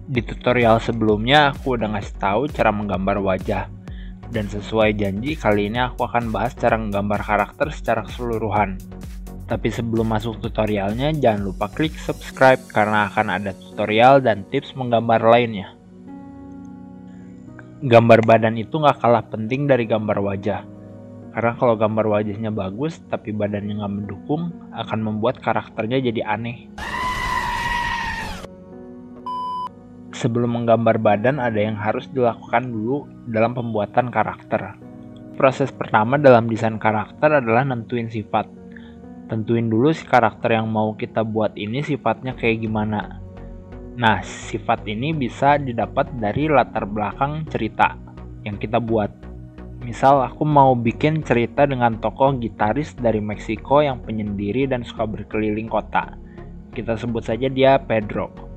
Di tutorial sebelumnya aku udah ngasih tahu cara menggambar wajah. Dan sesuai janji, kali ini aku akan bahas cara menggambar karakter secara keseluruhan. Tapi sebelum masuk tutorialnya, jangan lupa klik subscribe karena akan ada tutorial dan tips menggambar lainnya. Gambar badan itu nggak kalah penting dari gambar wajah. Karena kalau gambar wajahnya bagus, tapi badannya nggak mendukung, akan membuat karakternya jadi aneh. Sebelum menggambar badan, ada yang harus dilakukan dulu dalam pembuatan karakter. Proses pertama dalam desain karakter adalah nentuin sifat. Tentuin dulu si karakter yang mau kita buat ini sifatnya kayak gimana. Nah, sifat ini bisa didapat dari latar belakang cerita yang kita buat. Misal aku mau bikin cerita dengan tokoh gitaris dari Meksiko yang penyendiri dan suka berkeliling kota. Kita sebut saja dia Pedro.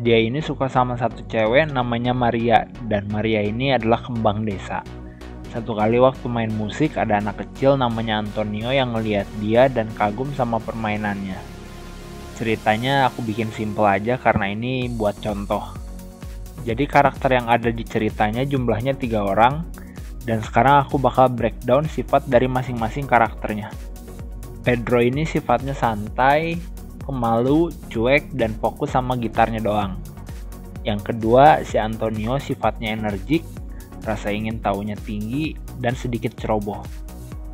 Dia ini suka sama satu cewek namanya Maria, dan Maria ini adalah kembang desa. Satu kali waktu main musik, ada anak kecil namanya Antonio yang ngeliat dia dan kagum sama permainannya. Ceritanya aku bikin simple aja karena ini buat contoh. Jadi karakter yang ada di ceritanya jumlahnya 3 orang, dan sekarang aku bakal breakdown sifat dari masing-masing karakternya. Pedro ini sifatnya santai, pemalu, cuek, dan fokus sama gitarnya doang. Yang kedua, si Antonio sifatnya energik, rasa ingin tahunya tinggi, dan sedikit ceroboh.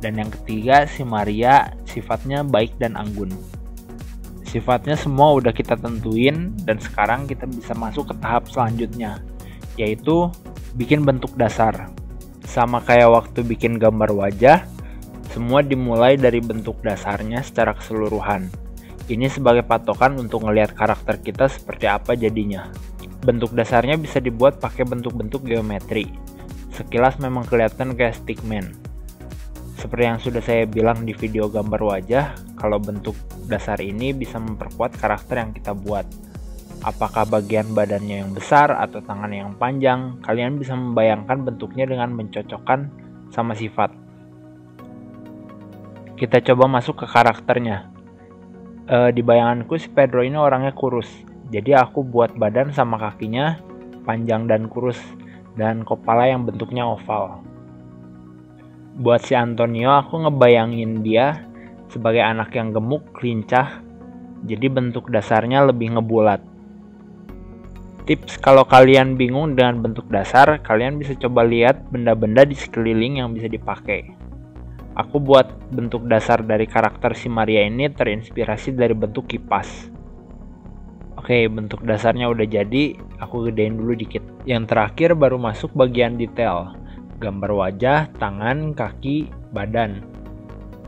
Dan yang ketiga, si Maria sifatnya baik dan anggun. Sifatnya semua udah kita tentuin, dan sekarang kita bisa masuk ke tahap selanjutnya, yaitu bikin bentuk dasar. Sama kayak waktu bikin gambar wajah, semua dimulai dari bentuk dasarnya secara keseluruhan. Ini sebagai patokan untuk ngelihat karakter kita seperti apa jadinya. Bentuk dasarnya bisa dibuat pakai bentuk-bentuk geometri. Sekilas memang kelihatan kayak stickman. Seperti yang sudah saya bilang di video gambar wajah, kalau bentuk dasar ini bisa memperkuat karakter yang kita buat. Apakah bagian badannya yang besar atau tangannya yang panjang, kalian bisa membayangkan bentuknya dengan mencocokkan sama sifat. Kita coba masuk ke karakternya. Di bayanganku si Pedro ini orangnya kurus, jadi aku buat badan sama kakinya panjang dan kurus, dan kepala yang bentuknya oval. Buat si Antonio, aku ngebayangin dia sebagai anak yang gemuk, lincah, jadi bentuk dasarnya lebih ngebulat. Tips kalau kalian bingung dengan bentuk dasar, kalian bisa coba lihat benda-benda di sekeliling yang bisa dipakai. Aku buat bentuk dasar dari karakter si Maria ini terinspirasi dari bentuk kipas. Oke, bentuk dasarnya udah jadi, aku gedein dulu dikit. Yang terakhir baru masuk bagian detail. Gambar wajah, tangan, kaki, badan.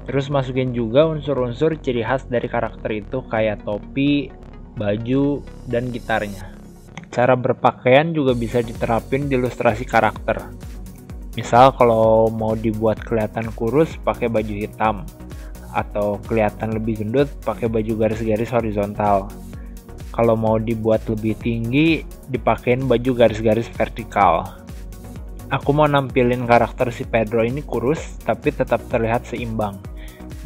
Terus masukin juga unsur-unsur ciri khas dari karakter itu kayak topi, baju, dan gitarnya. Cara berpakaian juga bisa diterapin di ilustrasi karakter. Misal kalau mau dibuat kelihatan kurus pakai baju hitam, atau kelihatan lebih gendut pakai baju garis-garis horizontal. Kalau mau dibuat lebih tinggi, dipakein baju garis-garis vertikal. Aku mau nampilin karakter si Pedro ini kurus tapi tetap terlihat seimbang.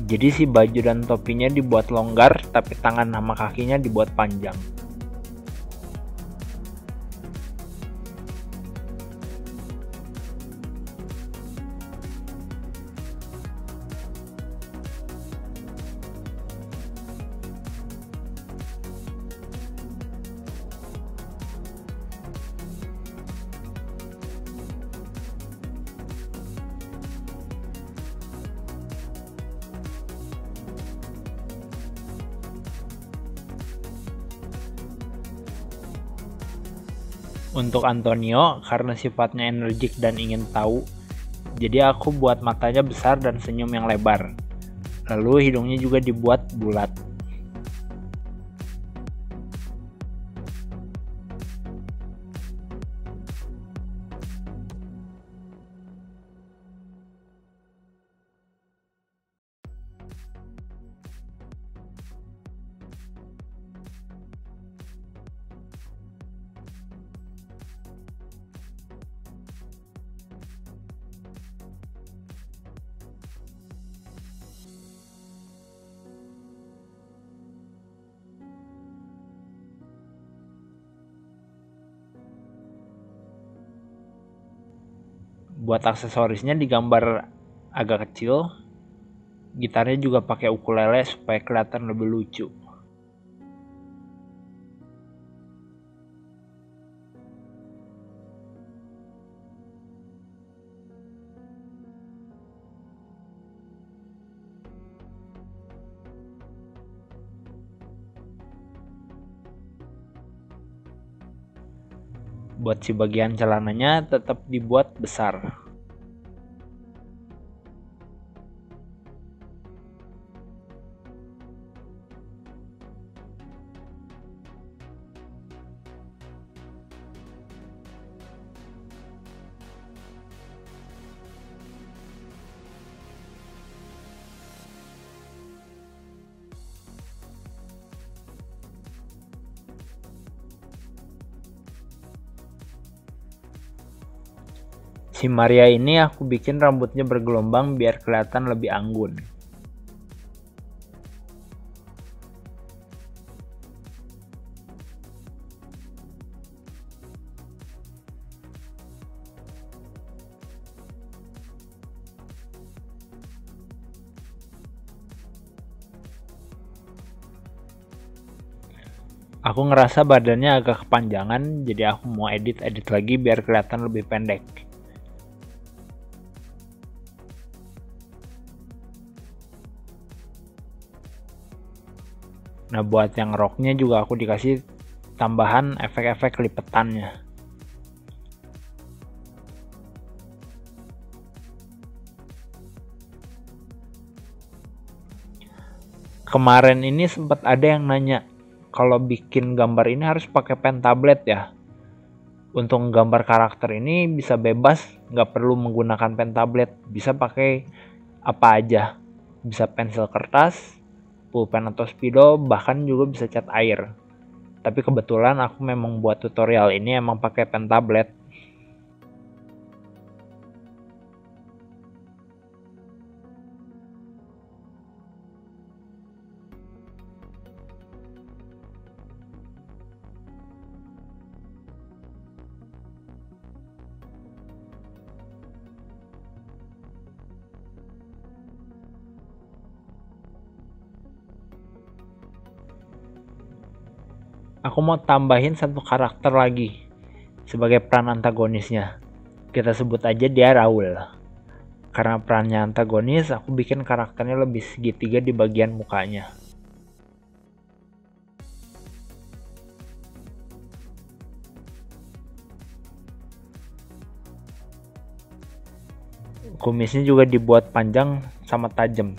Jadi si baju dan topinya dibuat longgar tapi tangan sama kakinya dibuat panjang. Untuk Antonio, karena sifatnya energik dan ingin tahu, jadi aku buat matanya besar dan senyum yang lebar. Lalu hidungnya juga dibuat bulat. Buat aksesorisnya digambar agak kecil. Gitarnya juga pakai ukulele supaya kelihatan lebih lucu. Buat si bagian celananya tetap dibuat besar. Si Maria ini aku bikin rambutnya bergelombang biar kelihatan lebih anggun. Aku ngerasa badannya agak kepanjangan, jadi aku mau edit lagi biar kelihatan lebih pendek. Nah, buat yang roknya juga aku dikasih tambahan efek-efek lipetannya. Kemarin ini sempat ada yang nanya, kalau bikin gambar ini harus pakai pen tablet ya? Untuk gambar karakter ini bisa bebas, nggak perlu menggunakan pen tablet, bisa pakai apa aja. Bisa pensil kertas, pulpen atau spidol, bahkan juga bisa cat air. Tapi kebetulan aku memang buat tutorial ini emang pakai pen tablet. Aku mau tambahin satu karakter lagi sebagai peran antagonisnya. Kita sebut aja dia Raul. Karena perannya antagonis, aku bikin karakternya lebih segitiga di bagian mukanya. Kumisnya juga dibuat panjang sama tajam.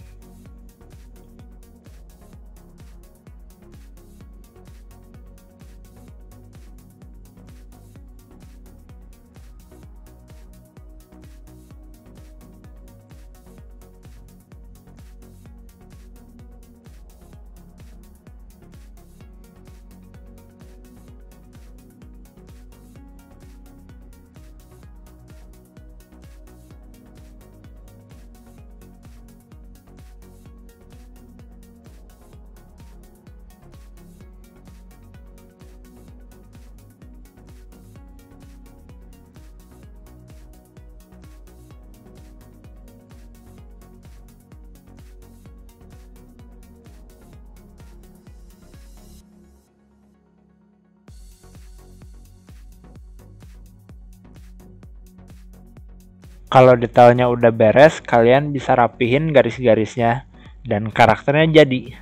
Kalau detailnya udah beres, kalian bisa rapihin garis-garisnya dan karakternya jadi.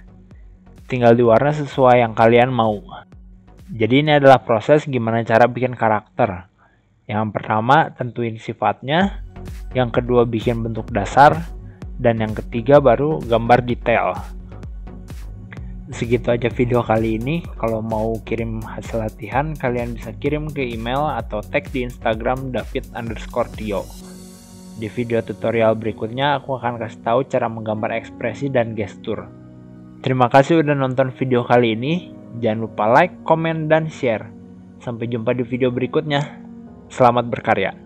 Tinggal diwarna sesuai yang kalian mau. Jadi ini adalah proses gimana cara bikin karakter. Yang pertama tentuin sifatnya, yang kedua bikin bentuk dasar, dan yang ketiga baru gambar detail. Segitu aja video kali ini. Kalau mau kirim hasil latihan, kalian bisa kirim ke email atau tag di Instagram David_Tio. Di video tutorial berikutnya aku akan kasih tahu cara menggambar ekspresi dan gestur. Terima kasih udah nonton video kali ini. Jangan lupa like, komen, dan share. Sampai jumpa di video berikutnya. Selamat berkarya.